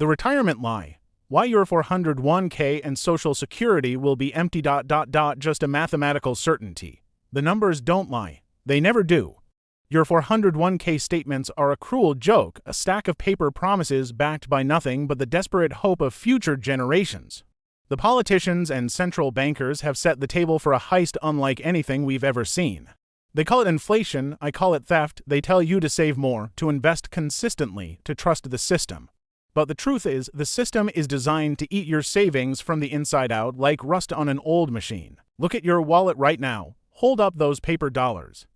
The retirement lie. Why your 401k and Social Security will be empty. Just a mathematical certainty. The numbers don't lie. They never do. Your 401k statements are a cruel joke, a stack of paper promises backed by nothing but the desperate hope of future generations. The politicians and central bankers have set the table for a heist unlike anything we've ever seen. They call it inflation, I call it theft. They tell you to save more, to invest consistently, to trust the system. But the truth is, the system is designed to eat your savings from the inside out like rust on an old machine. Look at your wallet right now. Hold up those paper dollars.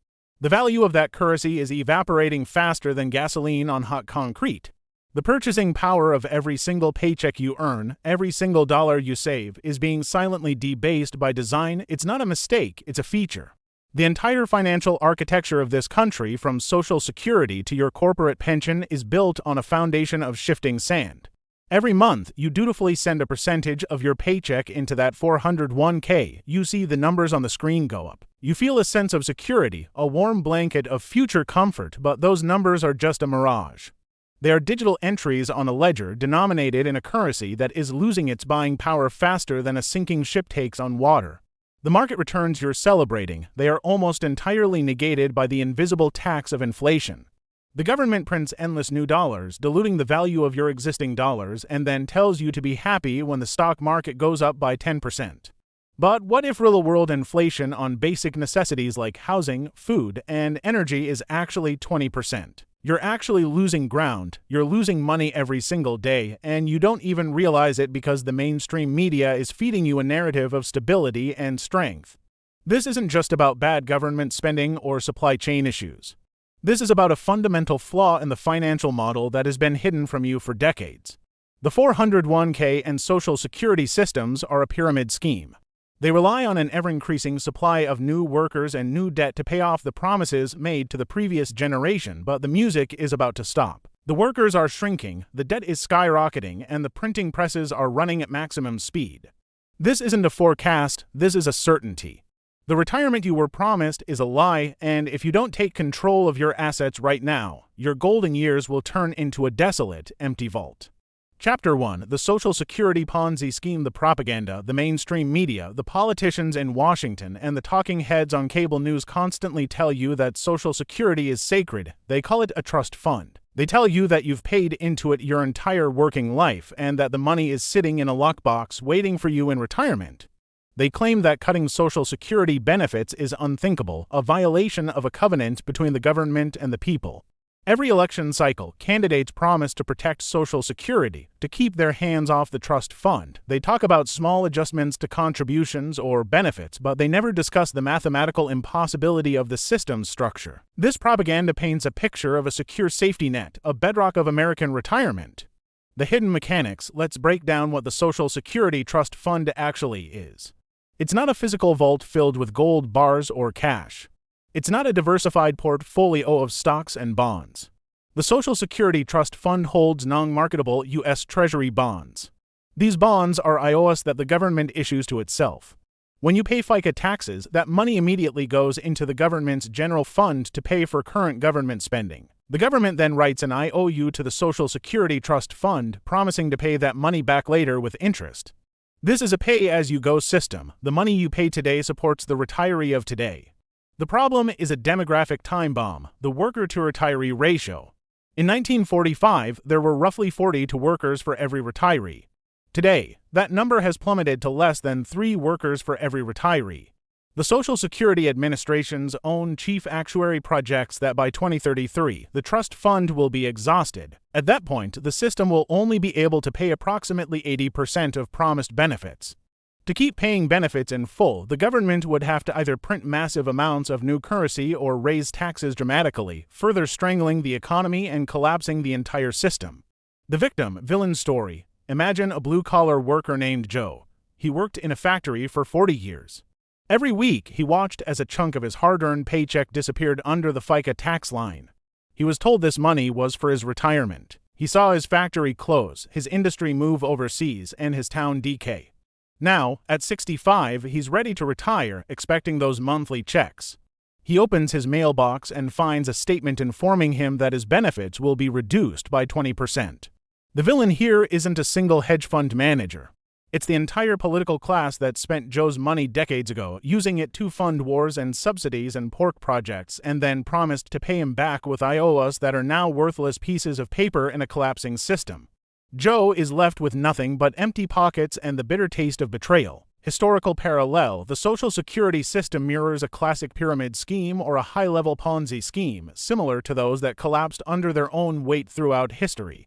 The value of that currency is evaporating faster than gasoline on hot concrete. The purchasing power of every single paycheck you earn, every single dollar you save, is being silently debased by design. It's not a mistake, it's a feature. The entire financial architecture of this country, from Social Security to your corporate pension, is built on a foundation of shifting sand. Every month, you dutifully send a percentage of your paycheck into that 401k. You see the numbers on the screen go up. You feel a sense of security, a warm blanket of future comfort, but those numbers are just a mirage. They are digital entries on a ledger denominated in a currency that is losing its buying power faster than a sinking ship takes on water. The market returns you're celebrating, they are almost entirely negated by the invisible tax of inflation. The government prints endless new dollars, diluting the value of your existing dollars, and then tells you to be happy when the stock market goes up by 10%. But what if real-world inflation on basic necessities like housing, food, and energy is actually 20%? You're actually losing ground, you're losing money every single day, and you don't even realize it because the mainstream media is feeding you a narrative of stability and strength. This isn't just about bad government spending or supply chain issues. This is about a fundamental flaw in the financial model that has been hidden from you for decades. The 401k and Social Security systems are a pyramid scheme. They rely on an ever-increasing supply of new workers and new debt to pay off the promises made to the previous generation, but the music is about to stop. The workers are shrinking, the debt is skyrocketing, and the printing presses are running at maximum speed. This isn't a forecast, this is a certainty. The retirement you were promised is a lie, and if you don't take control of your assets right now, your golden years will turn into a desolate, empty vault. Chapter 1. The Social Security Ponzi Scheme. The propaganda, the mainstream media, the politicians in Washington, and the talking heads on cable news constantly tell you that Social Security is sacred. They call it a trust fund. They tell you that you've paid into it your entire working life and that the money is sitting in a lockbox waiting for you in retirement. They claim that cutting Social Security benefits is unthinkable, a violation of a covenant between the government and the people. Every election cycle, candidates promise to protect Social Security, to keep their hands off the trust fund. They talk about small adjustments to contributions or benefits, but they never discuss the mathematical impossibility of the system's structure. This propaganda paints a picture of a secure safety net, a bedrock of American retirement. The hidden mechanics. Let's break down what the Social Security Trust Fund actually is. It's not a physical vault filled with gold bars or cash. It's not a diversified portfolio of stocks and bonds. The Social Security Trust Fund holds non-marketable U.S. Treasury bonds. These bonds are IOUs that the government issues to itself. When you pay FICA taxes, that money immediately goes into the government's general fund to pay for current government spending. The government then writes an IOU to the Social Security Trust Fund, promising to pay that money back later with interest. This is a pay-as-you-go system. The money you pay today supports the retiree of today. The problem is a demographic time bomb, the worker-to-retiree ratio. In 1945, there were roughly 40 workers for every retiree. Today, that number has plummeted to less than 3 workers for every retiree. The Social Security Administration's own chief actuary projects that by 2033, the trust fund will be exhausted. At that point, the system will only be able to pay approximately 80% of promised benefits. To keep paying benefits in full, the government would have to either print massive amounts of new currency or raise taxes dramatically, further strangling the economy and collapsing the entire system. The victim-villain story. Imagine a blue-collar worker named Joe. He worked in a factory for 40 years. Every week, he watched as a chunk of his hard-earned paycheck disappeared under the FICA tax line. He was told this money was for his retirement. He saw his factory close, his industry move overseas, and his town decay. Now, at 65, he's ready to retire, expecting those monthly checks. He opens his mailbox and finds a statement informing him that his benefits will be reduced by 20%. The villain here isn't a single hedge fund manager. It's the entire political class that spent Joe's money decades ago, using it to fund wars and subsidies and pork projects, and then promised to pay him back with IOUs that are now worthless pieces of paper in a collapsing system. Joe is left with nothing but empty pockets and the bitter taste of betrayal. Historical parallel: the Social Security system mirrors a classic pyramid scheme or a high-level Ponzi scheme, similar to those that collapsed under their own weight throughout history.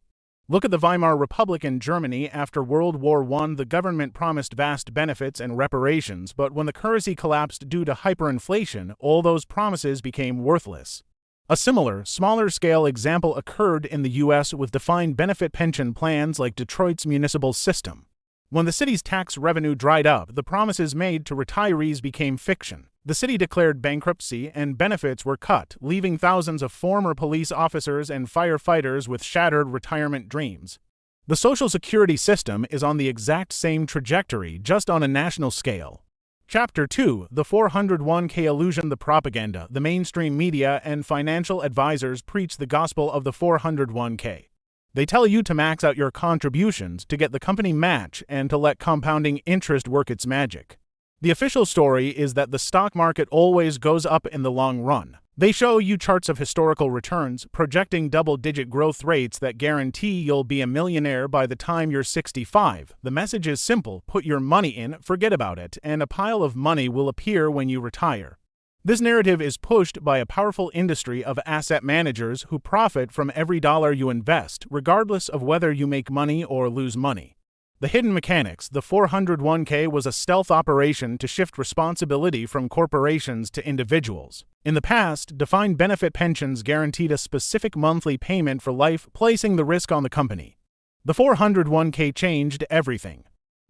Look at the Weimar Republic in Germany. After World War I, the government promised vast benefits and reparations, but when the currency collapsed due to hyperinflation, all those promises became worthless. A similar, smaller-scale example occurred in the U.S. with defined benefit pension plans like Detroit's municipal system. When the city's tax revenue dried up, the promises made to retirees became fiction. The city declared bankruptcy and benefits were cut, leaving thousands of former police officers and firefighters with shattered retirement dreams. The Social Security system is on the exact same trajectory, just on a national scale. Chapter 2: The 401k Illusion. The propaganda, the mainstream media, and financial advisors preach the gospel of the 401k. They tell you to max out your contributions, to get the company match, and to let compounding interest work its magic. The official story is that the stock market always goes up in the long run. They show you charts of historical returns, projecting double-digit growth rates that guarantee you'll be a millionaire by the time you're 65. The message is simple: put your money in, forget about it, and a pile of money will appear when you retire. This narrative is pushed by a powerful industry of asset managers who profit from every dollar you invest, regardless of whether you make money or lose money. The hidden mechanics: the 401k was a stealth operation to shift responsibility from corporations to individuals. In the past, defined benefit pensions guaranteed a specific monthly payment for life, placing the risk on the company. The 401k changed everything.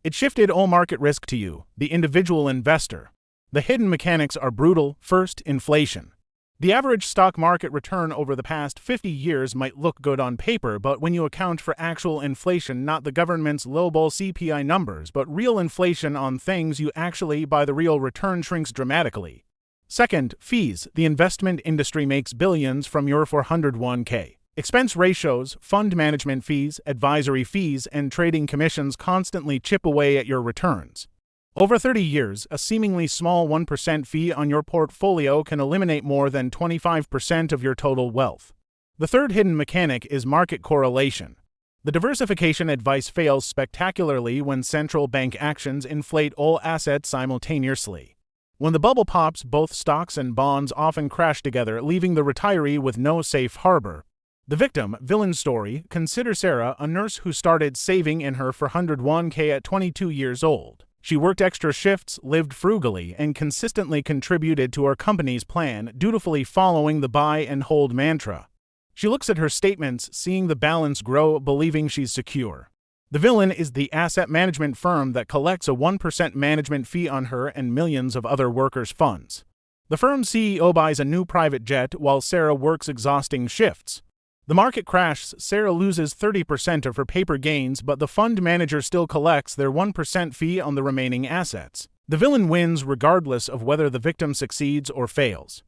It shifted all market risk to you, the individual investor. The hidden mechanics are brutal. First, inflation. The average stock market return over the past 50 years might look good on paper, but when you account for actual inflation, not the government's lowball CPI numbers, but real inflation on things you actually buy, the real return shrinks dramatically. Second, fees. The investment industry makes billions from your 401k. Expense ratios, fund management fees, advisory fees, and trading commissions constantly chip away at your returns. Over 30 years, a seemingly small 1% fee on your portfolio can eliminate more than 25% of your total wealth. The third hidden mechanic is market correlation. The diversification advice fails spectacularly when central bank actions inflate all assets simultaneously. When the bubble pops, both stocks and bonds often crash together, leaving the retiree with no safe harbor. The victim-villain story: consider Sarah, a nurse who started saving in her 401k at 22 years old. She worked extra shifts, lived frugally, and consistently contributed to her company's plan, dutifully following the buy and hold mantra. She looks at her statements, seeing the balance grow, believing she's secure. The villain is the asset management firm that collects a 1% management fee on her and millions of other workers' funds. The firm's CEO buys a new private jet while Sarah works exhausting shifts. The market crashes, Sarah loses 30% of her paper gains, but the fund manager still collects their 1% fee on the remaining assets. The villain wins regardless of whether the victim succeeds or fails.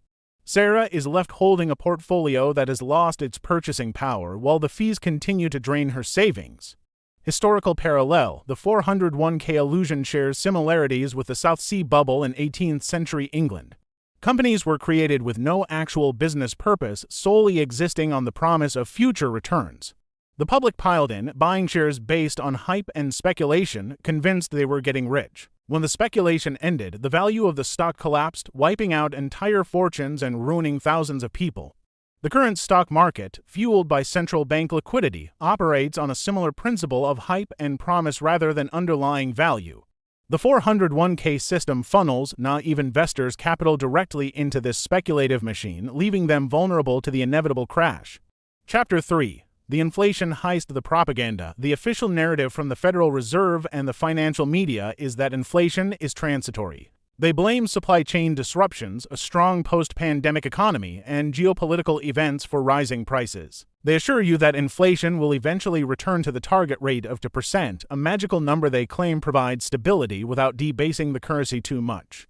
Sarah is left holding a portfolio that has lost its purchasing power while the fees continue to drain her savings. Historical parallel: the 401k illusion shares similarities with the South Sea bubble in 18th century England. Companies were created with no actual business purpose, solely existing on the promise of future returns. The public piled in, buying shares based on hype and speculation, convinced they were getting rich. When the speculation ended, the value of the stock collapsed, wiping out entire fortunes and ruining thousands of people. The current stock market, fueled by central bank liquidity, operates on a similar principle of hype and promise rather than underlying value. The 401k system funnels naive investors' capital directly into this speculative machine, leaving them vulnerable to the inevitable crash. Chapter 3: The inflation heist. The propaganda. The official narrative from the Federal Reserve and the financial media is that inflation is transitory. They blame supply chain disruptions, a strong post-pandemic economy, and geopolitical events for rising prices. They assure you that inflation will eventually return to the target rate of 2%, a magical number they claim provides stability without debasing the currency too much.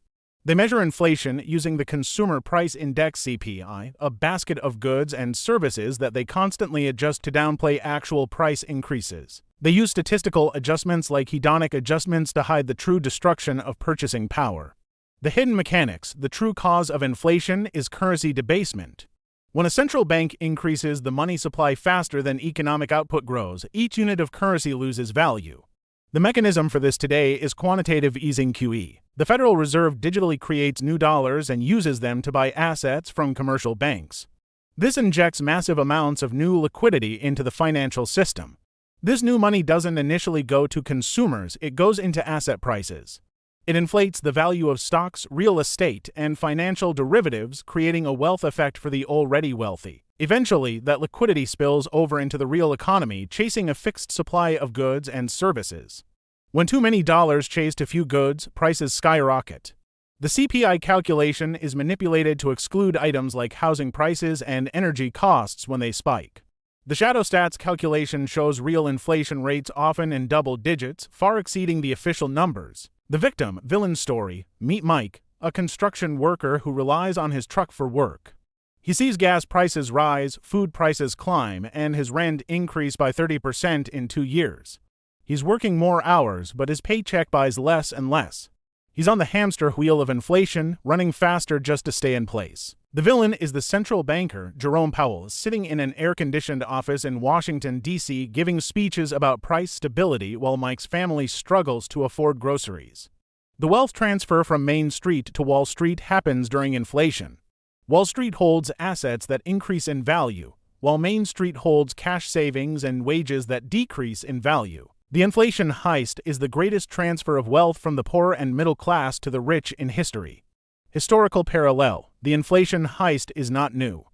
They measure inflation using the Consumer Price Index (CPI), a basket of goods and services that they constantly adjust to downplay actual price increases. They use statistical adjustments like hedonic adjustments to hide the true destruction of purchasing power. The hidden mechanics, the true cause of inflation, is currency debasement. When a central bank increases the money supply faster than economic output grows, each unit of currency loses value. The mechanism for this today is quantitative easing (QE). The Federal Reserve digitally creates new dollars and uses them to buy assets from commercial banks. This injects massive amounts of new liquidity into the financial system. This new money doesn't initially go to consumers, it goes into asset prices. It inflates the value of stocks, real estate, and financial derivatives, creating a wealth effect for the already wealthy. Eventually, that liquidity spills over into the real economy, chasing a fixed supply of goods and services. When too many dollars chase too few goods, prices skyrocket. The CPI calculation is manipulated to exclude items like housing prices and energy costs when they spike. The shadow stats calculation shows real inflation rates often in double digits, far exceeding the official numbers. The victim-villain story: meet Mike, a construction worker who relies on his truck for work. He sees gas prices rise, food prices climb, and his rent increase by 30% in 2 years. He's working more hours, but his paycheck buys less and less. He's on the hamster wheel of inflation, running faster just to stay in place. The villain is the central banker, Jerome Powell, sitting in an air-conditioned office in Washington, D.C., giving speeches about price stability while Mike's family struggles to afford groceries. The wealth transfer from Main Street to Wall Street happens during inflation. Wall Street holds assets that increase in value, while Main Street holds cash savings and wages that decrease in value. The inflation heist is the greatest transfer of wealth from the poor and middle class to the rich in history. Historical parallel: the inflation heist is not new.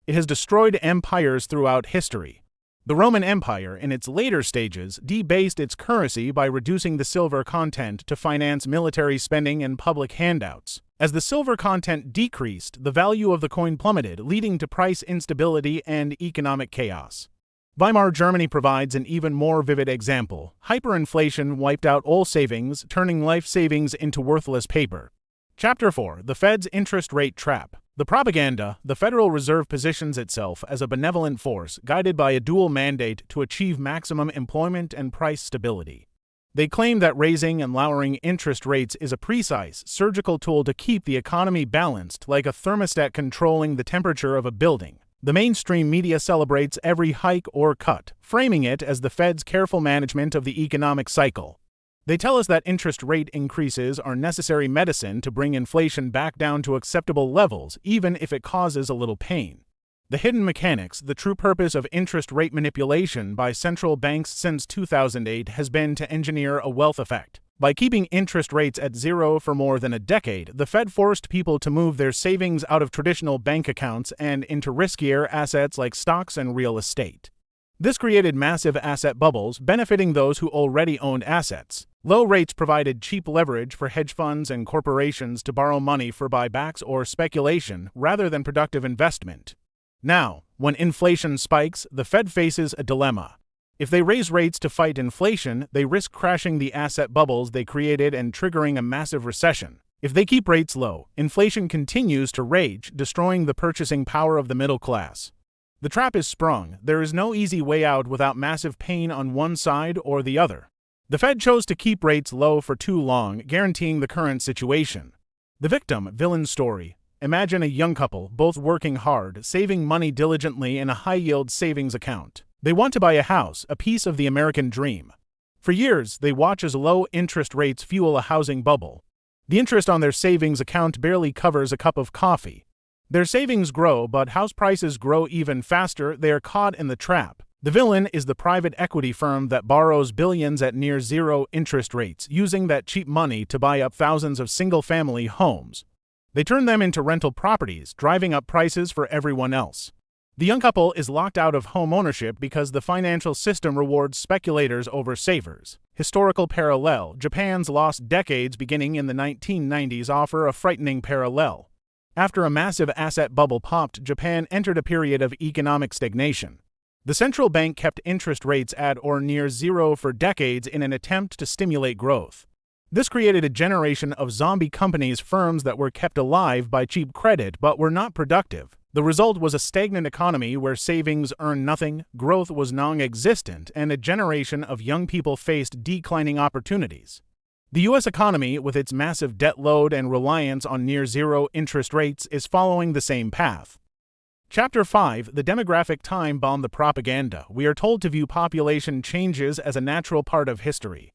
It has destroyed empires throughout history. The Roman Empire, in its later stages, debased its currency by reducing the silver content to finance military spending and public handouts. As the silver content decreased, the value of the coin plummeted, leading to price instability and economic chaos. Weimar Germany provides an even more vivid example. Hyperinflation wiped out all savings, turning life savings into worthless paper. Chapter 4: The Fed's Interest Rate Trap. The propaganda: the Federal Reserve positions itself as a benevolent force, guided by a dual mandate to achieve maximum employment and price stability. They claim that raising and lowering interest rates is a precise, surgical tool to keep the economy balanced, like a thermostat controlling the temperature of a building. The mainstream media celebrates every hike or cut, framing it as the Fed's careful management of the economic cycle. They tell us that interest rate increases are necessary medicine to bring inflation back down to acceptable levels, even if it causes a little pain. The hidden mechanics: the true purpose of interest rate manipulation by central banks since 2008 has been to engineer a wealth effect. By keeping interest rates at zero for more than a decade, the Fed forced people to move their savings out of traditional bank accounts and into riskier assets like stocks and real estate. This created massive asset bubbles, benefiting those who already owned assets. Low rates provided cheap leverage for hedge funds and corporations to borrow money for buybacks or speculation rather than productive investment. Now, when inflation spikes, the Fed faces a dilemma. If they raise rates to fight inflation, they risk crashing the asset bubbles they created and triggering a massive recession. If they keep rates low, inflation continues to rage, destroying the purchasing power of the middle class. The trap is sprung. There is no easy way out without massive pain on one side or the other. The Fed chose to keep rates low for too long, guaranteeing the current situation. The victim-villain story: imagine a young couple, both working hard, saving money diligently in a high-yield savings account. They want to buy a house, a piece of the American dream. For years, they watch as low interest rates fuel a housing bubble. The interest on their savings account barely covers a cup of coffee. Their savings grow, but house prices grow even faster. They are caught in the trap. The villain is the private equity firm that borrows billions at near zero interest rates, using that cheap money to buy up thousands of single-family homes. They turn them into rental properties, driving up prices for everyone else. The young couple is locked out of home ownership because the financial system rewards speculators over savers. Historical parallel: Japan's lost decades beginning in the 1990s offer a frightening parallel. After a massive asset bubble popped, Japan entered a period of economic stagnation. The central bank kept interest rates at or near zero for decades in an attempt to stimulate growth. This created a generation of zombie companies, firms that were kept alive by cheap credit but were not productive. The result was a stagnant economy where savings earned nothing, growth was non-existent, and a generation of young people faced declining opportunities. The U.S. economy, with its massive debt load and reliance on near-zero interest rates, is following the same path. Chapter 5: The Demographic Time Bomb. The propaganda. We are told to view population changes as a natural part of history.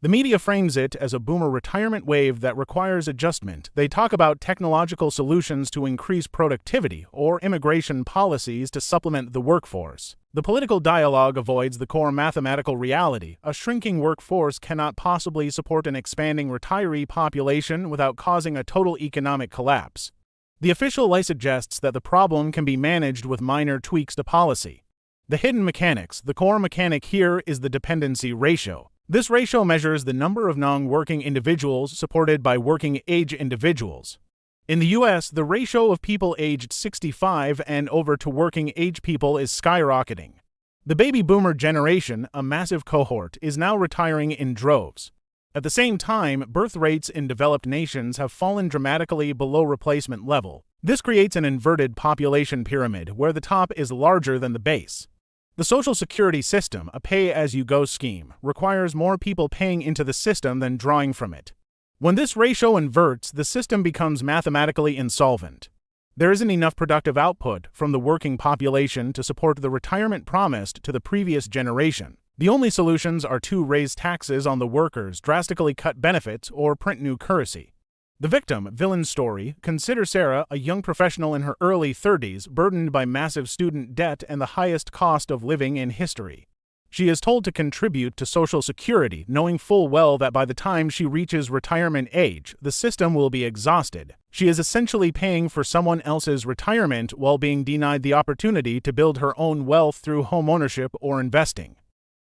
The media frames it as a boomer retirement wave that requires adjustment. They talk about technological solutions to increase productivity or immigration policies to supplement the workforce. The political dialogue avoids the core mathematical reality. A shrinking workforce cannot possibly support an expanding retiree population without causing a total economic collapse. The official lie suggests that the problem can be managed with minor tweaks to policy. The hidden mechanics. The core mechanic here is the dependency ratio. This ratio measures the number of non-working individuals supported by working-age individuals. In the U.S., the ratio of people aged 65 and over to working-age people is skyrocketing. The baby boomer generation, a massive cohort, is now retiring in droves. At the same time, birth rates in developed nations have fallen dramatically below replacement level. This creates an inverted population pyramid where the top is larger than the base. The Social Security system, a pay-as-you-go scheme, requires more people paying into the system than drawing from it. When this ratio inverts, the system becomes mathematically insolvent. There isn't enough productive output from the working population to support the retirement promised to the previous generation. The only solutions are to raise taxes on the workers, drastically cut benefits, or print new currency. The victim-villain story. Consider Sarah, a young professional in her early 30s, burdened by massive student debt and the highest cost of living in history. She is told to contribute to Social Security, knowing full well that by the time she reaches retirement age, the system will be exhausted. She is essentially paying for someone else's retirement while being denied the opportunity to build her own wealth through home ownership or investing.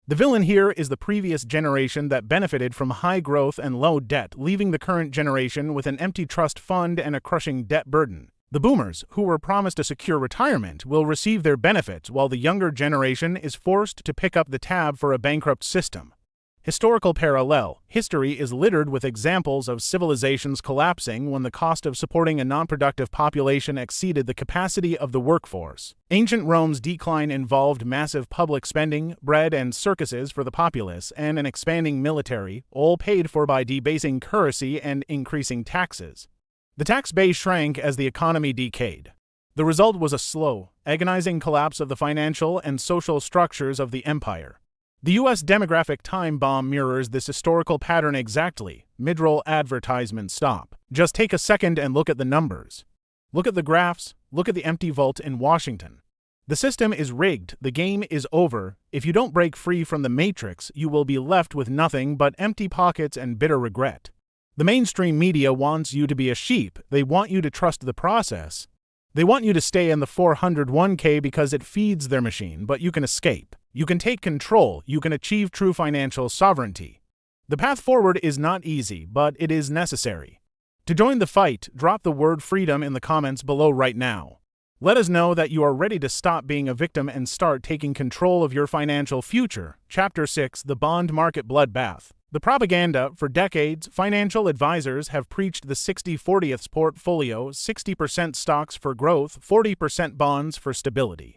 The villain here is the previous generation that benefited from high growth and low debt, leaving the current generation with an empty trust fund and a crushing debt burden. The boomers, who were promised a secure retirement, will receive their benefits while the younger generation is forced to pick up the tab for a bankrupt system. Historical parallel. History is littered with examples of civilizations collapsing when the cost of supporting a non-productive population exceeded the capacity of the workforce. Ancient Rome's decline involved massive public spending, bread and circuses for the populace, and an expanding military, all paid for by debasing currency and increasing taxes. The tax base shrank as the economy decayed. The result was a slow, agonizing collapse of the financial and social structures of the empire. The U.S. demographic time bomb mirrors this historical pattern exactly. Mid-roll advertisement stop. Just take a second and look at the numbers. Look at the graphs. Look at the empty vault in Washington. The system is rigged. The game is over. If you don't break free from the matrix, you will be left with nothing but empty pockets and bitter regret. The mainstream media wants you to be a sheep. They want you to trust the process. They want you to stay in the 401k because it feeds their machine, but you can escape. You can take control. You can achieve true financial sovereignty. The path forward is not easy, but it is necessary. To join the fight, drop the word freedom in the comments below right now. Let us know that you are ready to stop being a victim and start taking control of your financial future. Chapter 6: The Bond Market Bloodbath. The propaganda. For decades, financial advisors have preached the 60-40th portfolio: 60% stocks for growth, 40% bonds for stability.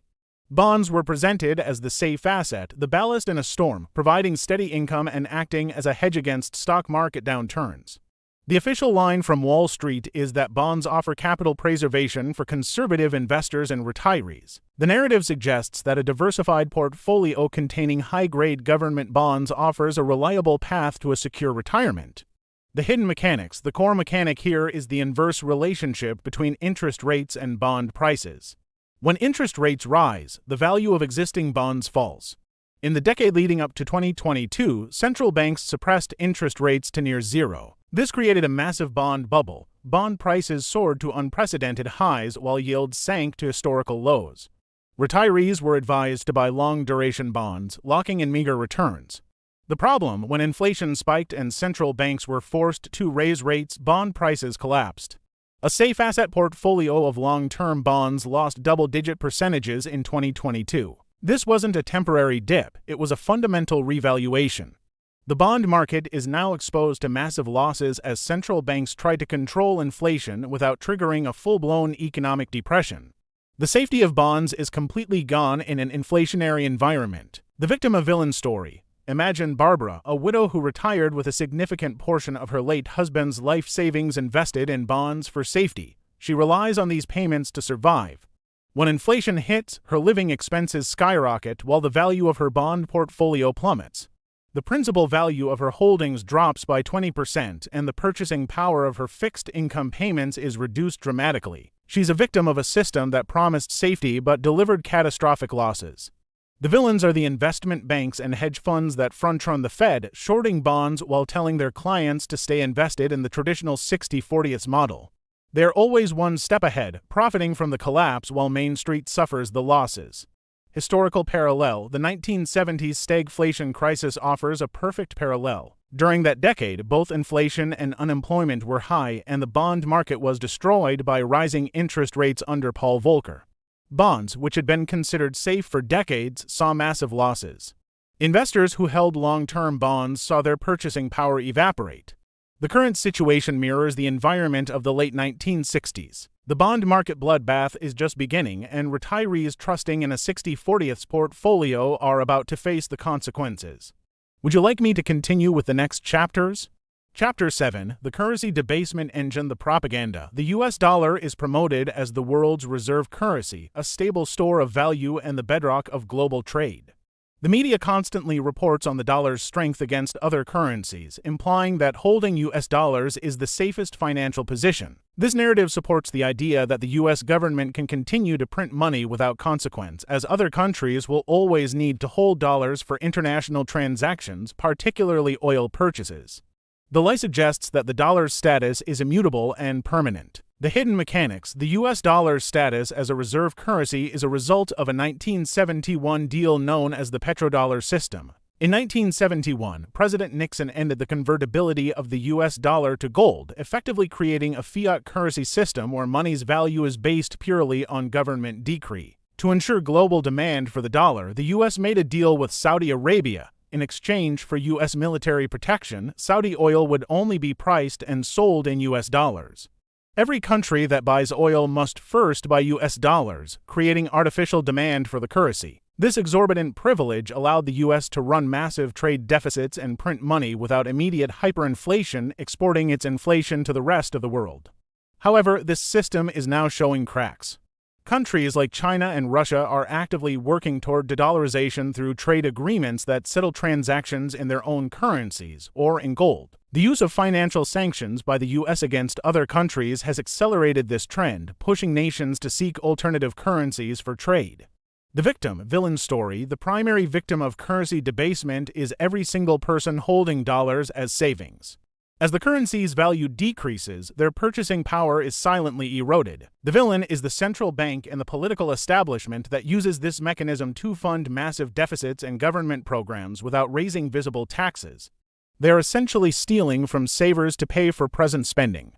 Bonds were presented as the safe asset, the ballast in a storm, providing steady income and acting as a hedge against stock market downturns. The official line from Wall Street is that bonds offer capital preservation for conservative investors and retirees. The narrative suggests that a diversified portfolio containing high-grade government bonds offers a reliable path to a secure retirement. The hidden mechanics. The core mechanic here is the inverse relationship between interest rates and bond prices. When interest rates rise, the value of existing bonds falls. In the decade leading up to 2022, central banks suppressed interest rates to near zero. This created a massive bond bubble. Bond prices soared to unprecedented highs while yields sank to historical lows. Retirees were advised to buy long-duration bonds, locking in meager returns. The problem: when inflation spiked and central banks were forced to raise rates, bond prices collapsed. A safe asset portfolio of long-term bonds lost double-digit percentages in 2022. This wasn't a temporary dip, it was a fundamental revaluation. The bond market is now exposed to massive losses as central banks try to control inflation without triggering a full-blown economic depression. The safety of bonds is completely gone in an inflationary environment. The victim of villain story. Imagine Barbara, a widow who retired with a significant portion of her late husband's life savings invested in bonds for safety. She relies on these payments to survive. When inflation hits, her living expenses skyrocket while the value of her bond portfolio plummets. The principal value of her holdings drops by 20% and the purchasing power of her fixed income payments is reduced dramatically. She's a victim of a system that promised safety but delivered catastrophic losses. The villains are the investment banks and hedge funds that front-run the Fed, shorting bonds while telling their clients to stay invested in the traditional 60/40 model. They're always one step ahead, profiting from the collapse while Main Street suffers the losses. Historical parallel. The 1970s stagflation crisis offers a perfect parallel. During that decade, both inflation and unemployment were high, and the bond market was destroyed by rising interest rates under Paul Volcker. Bonds, which had been considered safe for decades, saw massive losses. Investors who held long-term bonds saw their purchasing power evaporate. The current situation mirrors the environment of the late 1960s. The bond market bloodbath is just beginning, and retirees trusting in a 60/40 portfolio are about to face the consequences. Would you like me to continue with the next chapters? Chapter 7. The Currency Debasement Engine. The Propaganda. The US dollar is promoted as the world's reserve currency, a stable store of value and the bedrock of global trade. The media constantly reports on the dollar's strength against other currencies, implying that holding US dollars is the safest financial position. This narrative supports the idea that the US government can continue to print money without consequence, as other countries will always need to hold dollars for international transactions, particularly oil purchases. The lie suggests that the dollar's status is immutable and permanent. The hidden mechanics. The US dollar's status as a reserve currency is a result of a 1971 deal known as the petrodollar system. In 1971, President Nixon ended the convertibility of the US dollar to gold, effectively creating a fiat currency system where money's value is based purely on government decree. To ensure global demand for the dollar, the US made a deal with Saudi Arabia. In exchange for US military protection, Saudi oil would only be priced and sold in US dollars. Every country that buys oil must first buy US dollars, creating artificial demand for the currency. This exorbitant privilege allowed the US to run massive trade deficits and print money without immediate hyperinflation, exporting its inflation to the rest of the world. However, this system is now showing cracks. Countries like China and Russia are actively working toward de-dollarization through trade agreements that settle transactions in their own currencies, or in gold. The use of financial sanctions by the US against other countries has accelerated this trend, pushing nations to seek alternative currencies for trade. The victim-villain story. The primary victim of currency debasement is every single person holding dollars as savings. As the currency's value decreases, their purchasing power is silently eroded. The villain is the central bank and the political establishment that uses this mechanism to fund massive deficits and government programs without raising visible taxes. They are essentially stealing from savers to pay for present spending.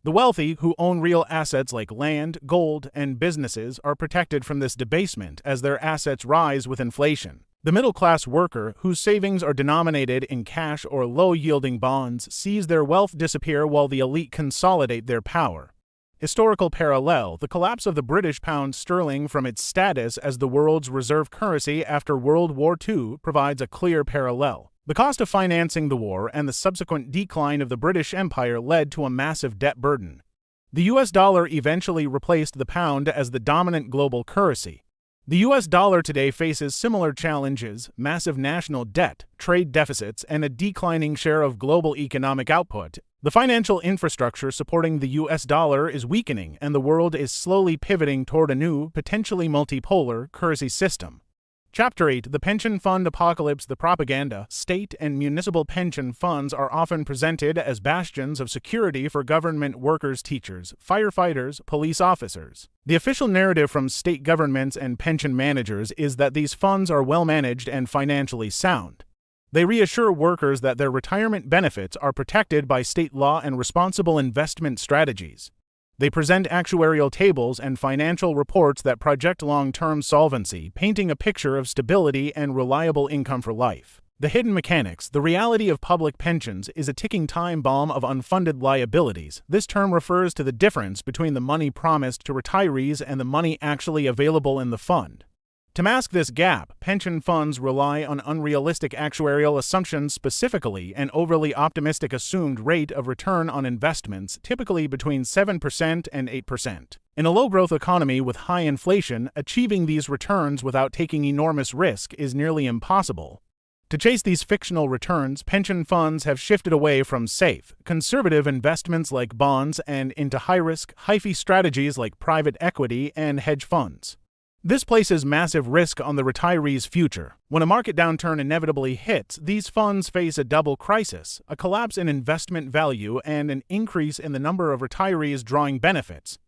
The wealthy, who own real assets like land, gold, and businesses, are protected from this debasement as their assets rise with inflation. The middle-class worker, whose savings are denominated in cash or low-yielding bonds, sees their wealth disappear while the elite consolidate their power. Historical parallel. The collapse of the British pound sterling from its status as the world's reserve currency after World War II provides a clear parallel. The cost of financing the war and the subsequent decline of the British Empire led to a massive debt burden. The US dollar eventually replaced the pound as the dominant global currency. The US dollar today faces similar challenges: massive national debt, trade deficits, and a declining share of global economic output. The financial infrastructure supporting the US dollar is weakening, and the world is slowly pivoting toward a new, potentially multipolar, currency system. Chapter 8. The Pension Fund Apocalypse. The propaganda. State and municipal pension funds are often presented as bastions of security for government workers, teachers, firefighters, police officers. The official narrative from state governments and pension managers is that these funds are well managed and financially sound. They reassure workers that their retirement benefits are protected by state law and responsible investment strategies. They present actuarial tables and financial reports that project long-term solvency, painting a picture of stability and reliable income for life. The hidden mechanics, the reality of public pensions, is a ticking time bomb of unfunded liabilities. This term refers to the difference between the money promised to retirees and the money actually available in the fund. To mask this gap, pension funds rely on unrealistic actuarial assumptions, specifically an overly optimistic assumed rate of return on investments, typically between 7% and 8%. In a low-growth economy with high inflation, achieving these returns without taking enormous risk is nearly impossible. To chase these fictional returns, pension funds have shifted away from safe, conservative investments like bonds and into high-risk, high-fee strategies like private equity and hedge funds. This places massive risk on the retiree's future. When a market downturn inevitably hits, these funds face a double crisis: a collapse in investment value and an increase in the number of retirees drawing benefits.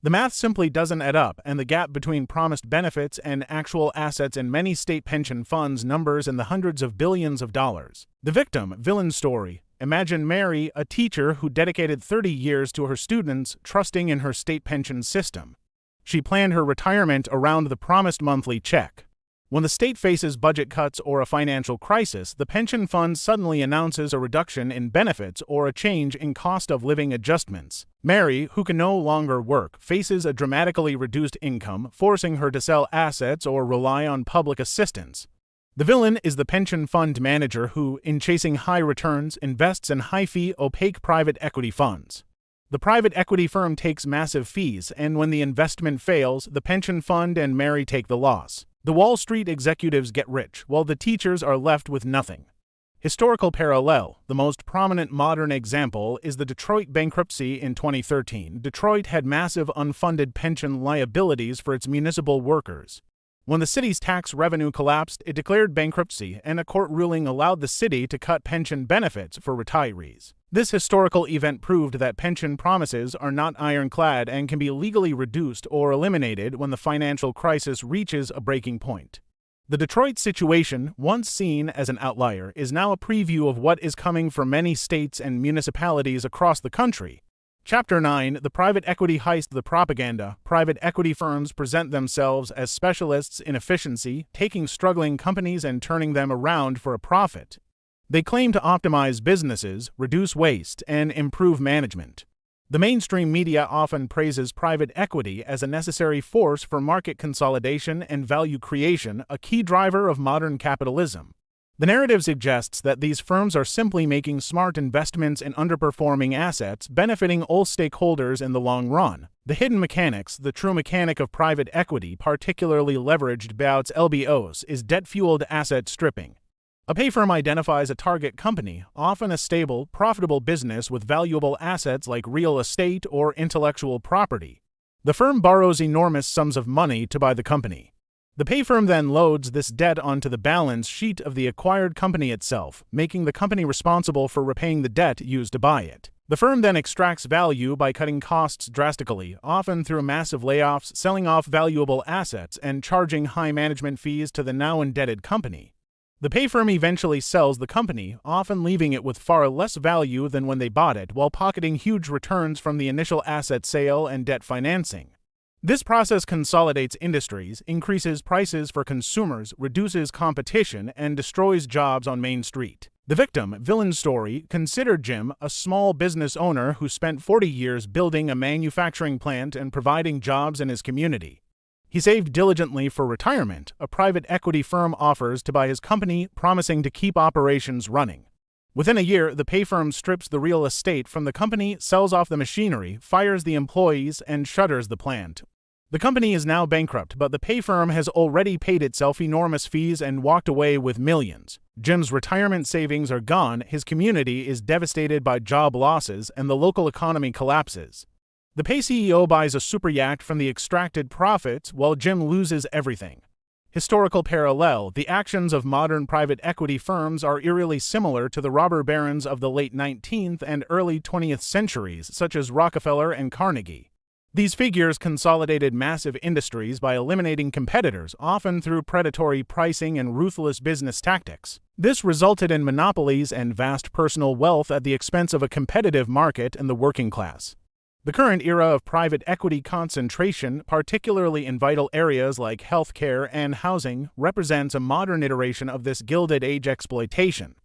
The math simply doesn't add up, and the gap between promised benefits and actual assets in many state pension funds numbers in the hundreds of billions of dollars. The victim-villain story. Imagine Mary, a teacher who dedicated 30 years to her students, trusting in her state pension system. She planned her retirement around the promised monthly check. When the state faces budget cuts or a financial crisis, the pension fund suddenly announces a reduction in benefits or a change in cost of living adjustments. Mary, who can no longer work, faces a dramatically reduced income, forcing her to sell assets or rely on public assistance. The villain is the pension fund manager who, in chasing high returns, invests in high-fee, opaque private equity funds. The private equity firm takes massive fees, and when the investment fails, the pension fund and Mary take the loss. The Wall Street executives get rich, while the teachers are left with nothing. Historical parallel. The most prominent modern example is the Detroit bankruptcy in 2013. Detroit had massive unfunded pension liabilities for its municipal workers. When the city's tax revenue collapsed, it declared bankruptcy, and a court ruling allowed the city to cut pension benefits for retirees. This historical event proved that pension promises are not ironclad and can be legally reduced or eliminated when the financial crisis reaches a breaking point. The Detroit situation, once seen as an outlier, is now a preview of what is coming for many states and municipalities across the country. Chapter 9: The Private Equity Heist. The propaganda. Private equity firms present themselves as specialists in efficiency, taking struggling companies and turning them around for a profit. They claim to optimize businesses, reduce waste, and improve management. The mainstream media often praises private equity as a necessary force for market consolidation and value creation, a key driver of modern capitalism. The narrative suggests that these firms are simply making smart investments in underperforming assets, benefiting all stakeholders in the long run. The hidden mechanics. The true mechanic of private equity, particularly leveraged buyouts (LBOs), is debt-fueled asset stripping. A pay firm identifies a target company, often a stable, profitable business with valuable assets like real estate or intellectual property. The firm borrows enormous sums of money to buy the company. The pay firm then loads this debt onto the balance sheet of the acquired company itself, making the company responsible for repaying the debt used to buy it. The firm then extracts value by cutting costs drastically, often through massive layoffs, selling off valuable assets, and charging high management fees to the now indebted company. The pay firm eventually sells the company, often leaving it with far less value than when they bought it, while pocketing huge returns from the initial asset sale and debt financing. This process consolidates industries, increases prices for consumers, reduces competition, and destroys jobs on Main Street. The victim-villain story. Consider Jim, a small business owner who spent 40 years building a manufacturing plant and providing jobs in his community. He saved diligently for retirement. A private equity firm offers to buy his company, promising to keep operations running. Within a year, the pay firm strips the real estate from the company, sells off the machinery, fires the employees, and shutters the plant. The company is now bankrupt, but the pay firm has already paid itself enormous fees and walked away with millions. Jim's retirement savings are gone, his community is devastated by job losses, and the local economy collapses. The pay CEO buys a super yacht from the extracted profits, while Jim loses everything. Historical parallel. The actions of modern private equity firms are eerily similar to the robber barons of the late 19th and early 20th centuries, such as Rockefeller and Carnegie. These figures consolidated massive industries by eliminating competitors, often through predatory pricing and ruthless business tactics. This resulted in monopolies and vast personal wealth at the expense of a competitive market and the working class. The current era of private equity concentration, particularly in vital areas like healthcare and housing, represents a modern iteration of this Gilded Age exploitation.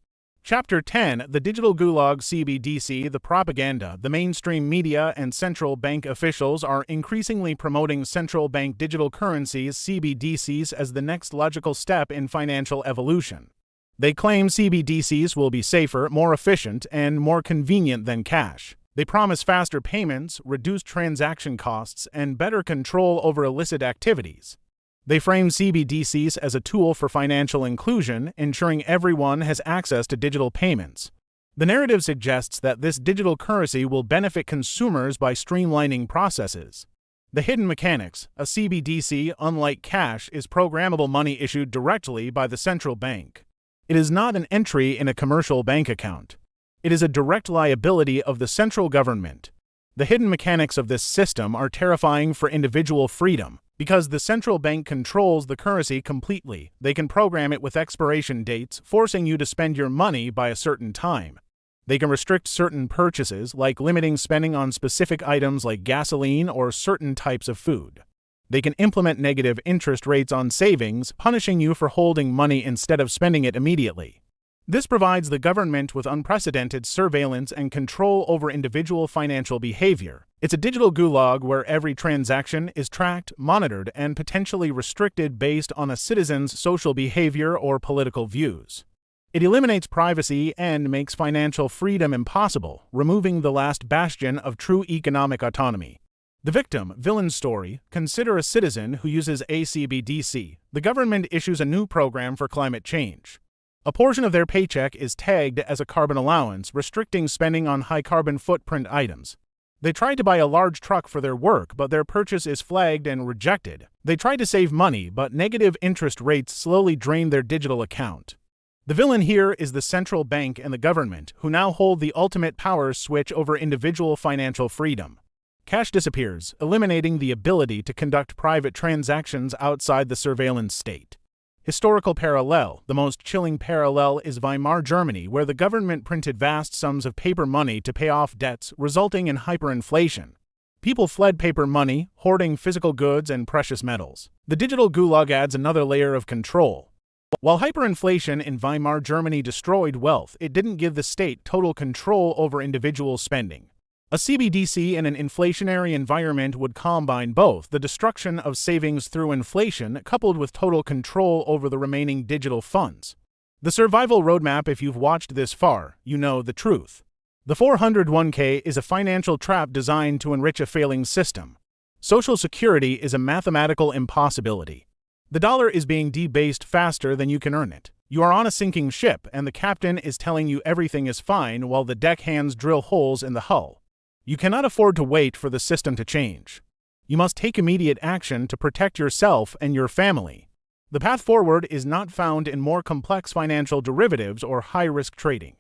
Chapter 10: The Digital Gulag CBDC. The propaganda, the mainstream media, and central bank officials are increasingly promoting central bank digital currencies (CBDCs) as the next logical step in financial evolution. They claim CBDCs will be safer, more efficient, and more convenient than cash. They promise faster payments, reduced transaction costs, and better control over illicit activities. They frame CBDCs as a tool for financial inclusion, ensuring everyone has access to digital payments. The narrative suggests that this digital currency will benefit consumers by streamlining processes. The hidden mechanics: a CBDC, unlike cash, is programmable money issued directly by the central bank. It is not an entry in a commercial bank account. It is a direct liability of the central government. The hidden mechanics of this system are terrifying for individual freedom. Because the central bank controls the currency completely, they can program it with expiration dates, forcing you to spend your money by a certain time. They can restrict certain purchases, like limiting spending on specific items like gasoline or certain types of food. They can implement negative interest rates on savings, punishing you for holding money instead of spending it immediately. This provides the government with unprecedented surveillance and control over individual financial behavior. It's a digital gulag where every transaction is tracked, monitored, and potentially restricted based on a citizen's social behavior or political views. It eliminates privacy and makes financial freedom impossible, removing the last bastion of true economic autonomy. The villain story: consider a citizen who uses a CBDC. The government issues a new program for climate change. A portion of their paycheck is tagged as a carbon allowance, restricting spending on high carbon footprint items. They try to buy a large truck for their work, but their purchase is flagged and rejected. They try to save money, but negative interest rates slowly drain their digital account. The villain here is the central bank and the government, who now hold the ultimate power switch over individual financial freedom. Cash disappears, eliminating the ability to conduct private transactions outside the surveillance state. Historical parallel: the most chilling parallel is Weimar Germany, where the government printed vast sums of paper money to pay off debts, resulting in hyperinflation. People fled paper money, hoarding physical goods and precious metals. The digital gulag adds another layer of control. While hyperinflation in Weimar Germany destroyed wealth, it didn't give the state total control over individual spending. A CBDC in an inflationary environment would combine both: the destruction of savings through inflation coupled with total control over the remaining digital funds. The survival roadmap: if you've watched this far, you know the truth. The 401k is a financial trap designed to enrich a failing system. Social Security is a mathematical impossibility. The dollar is being debased faster than you can earn it. You are on a sinking ship, and the captain is telling you everything is fine while the deckhands drill holes in the hull. You cannot afford to wait for the system to change. You must take immediate action to protect yourself and your family. The path forward is not found in more complex financial derivatives or high-risk trading.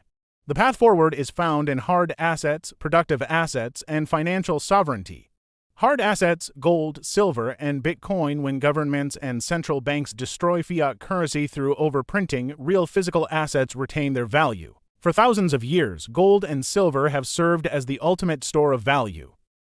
The path forward is found in hard assets, productive assets, and financial sovereignty. Hard assets: gold, silver, and Bitcoin. When governments and central banks destroy fiat currency through overprinting, real physical assets retain their value. For thousands of years, gold and silver have served as the ultimate store of value.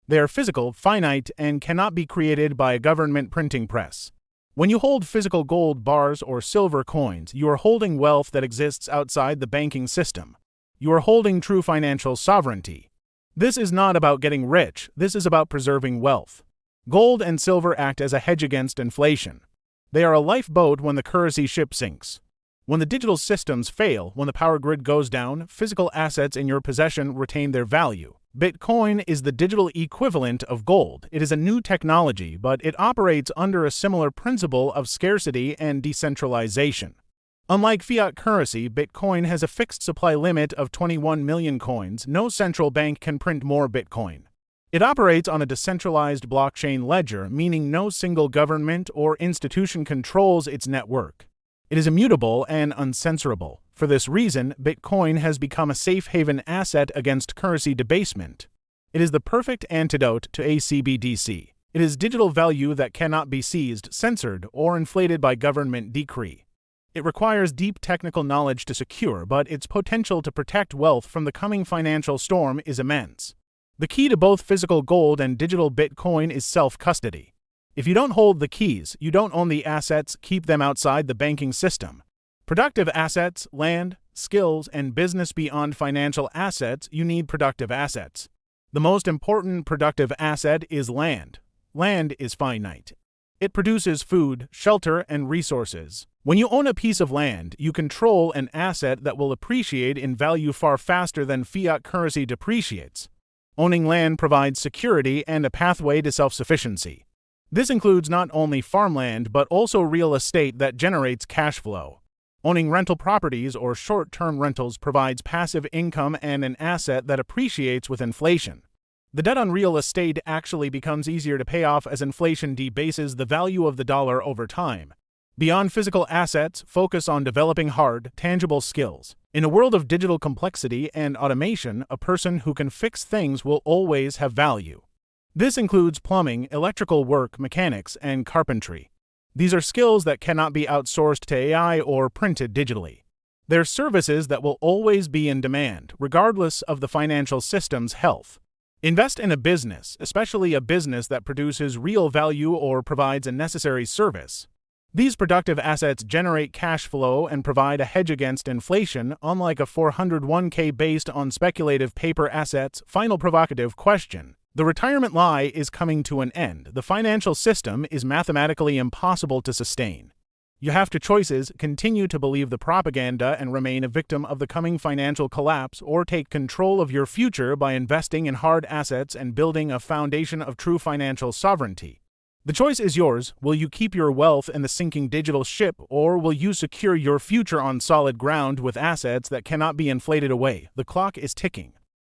They are physical, finite, and cannot be created by a government printing press. When you hold physical gold bars or silver coins, you are holding wealth that exists outside the banking system. You are holding true financial sovereignty. This is not about getting rich, this is about preserving wealth. Gold and silver act as a hedge against inflation. They are a lifeboat when the currency ship sinks. When the digital systems fail, when the power grid goes down, physical assets in your possession retain their value. Bitcoin is the digital equivalent of gold. It is a new technology, but it operates under a similar principle of scarcity and decentralization. Unlike fiat currency, Bitcoin has a fixed supply limit of 21 million coins. No central bank can print more Bitcoin. It operates on a decentralized blockchain ledger, meaning no single government or institution controls its network. It is immutable and uncensorable. For this reason, Bitcoin has become a safe haven asset against currency debasement. It is the perfect antidote to a CBDC. It is digital value that cannot be seized, censored, or inflated by government decree. It requires deep technical knowledge to secure, but its potential to protect wealth from the coming financial storm is immense. The key to both physical gold and digital Bitcoin is self-custody. If you don't hold the keys, you don't own the assets, keep them outside the banking system. Productive assets, land, skills, and business beyond financial assets, you need productive assets. The most important productive asset is land. Land is finite. It produces food, shelter, and resources. When you own a piece of land, you control an asset that will appreciate in value far faster than fiat currency depreciates. Owning land provides security and a pathway to self-sufficiency. This includes not only farmland but also real estate that generates cash flow. Owning rental properties or short-term rentals provides passive income and an asset that appreciates with inflation. The debt on real estate actually becomes easier to pay off as inflation debases the value of the dollar over time. Beyond physical assets, focus on developing hard, tangible skills. In a world of digital complexity and automation, a person who can fix things will always have value. This includes plumbing, electrical work, mechanics, and carpentry. These are skills that cannot be outsourced to AI or printed digitally. They're services that will always be in demand, regardless of the financial system's health. Invest in a business, especially a business that produces real value or provides a necessary service. These productive assets generate cash flow and provide a hedge against inflation, unlike a 401k based on speculative paper assets. Final provocative question. The retirement lie is coming to an end. The financial system is mathematically impossible to sustain. You have two choices: continue to believe the propaganda and remain a victim of the coming financial collapse, or take control of your future by investing in hard assets and building a foundation of true financial sovereignty. The choice is yours. Will you keep your wealth in the sinking digital ship, or will you secure your future on solid ground with assets that cannot be inflated away? The clock is ticking.